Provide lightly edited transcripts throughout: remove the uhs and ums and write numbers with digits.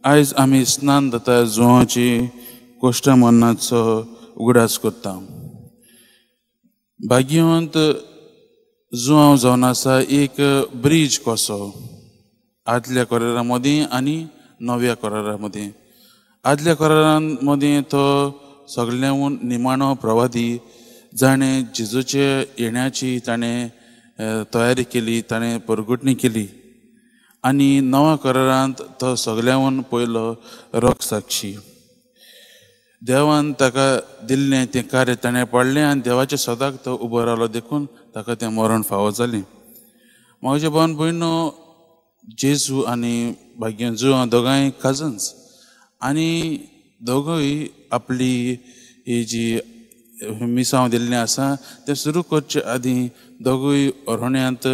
आयज आमी स्नान जाता जुवाची कोश्टा मरणाचो उगडास करता. भाग्यवंत जुवांव जावन आसा एक ब्रिज कसो आदल्या करारा मदीं आनी नव्या करारा मदीं. आदल्या करारां मदीं तो सगळ्यांहून निमाणो प्रवादी जाणें जेजूचे येण्याची ताणें तयारी केली, ताणें परगटणी केली. आनी नव्या करारांत तो सगळ्यांहून पयलो रोख साक्षी. देवान ताका दिल्लें तें कार्य ताणें पडलें आनी देवाच्या सदाक तो उबो रावलो देखून ताका तें मरण फावो जालें. म्हजे भावन भयणो, जेजू आनी भाग्यवंत दोगांय कजन्स आनी दोगूय आपली ही जी मिसांव दिल्लें आसा तें सुरू करचे आदीं दोगूय अरोण्यांत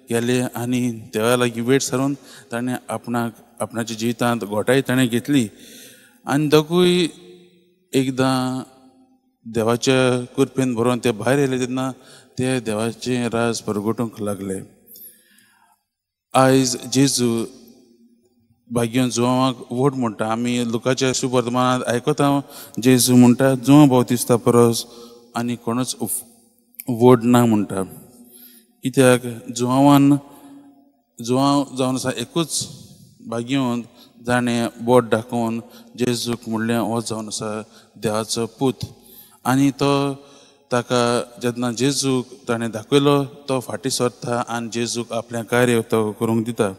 गेले आनी देवा लागीं वेट सारून ताणें आपणाच्या जिवितांत घोटाय ताणें घेतली. आनी दोगूय एकदां देवाच्या कृपेन बरोवन ते भायर येयले तेन्ना ते देवाचें राज परगटूंक लागले. आयज जेजू भाग्यवंत जुवांवाक वोट म्हणटा. आमी लुकाच्या शुभ वर्तमानांत आयकता जेजू म्हणटा जुवां बावतिस्ता परस आनी कोणूच वोट ना म्हणटा. कित्याक जुवांव जावन आसा एकूच भाग्यवंत जाणें बोट दाखोवन जेजूक म्हणलें हो जावन आसा देवाचो पूत. आनी तो ताका जेन्ना जेजूक ताणें दाखयलो तो फाटीं सरता आनी जेजूक आपलें कार्य तो करूंक दिता.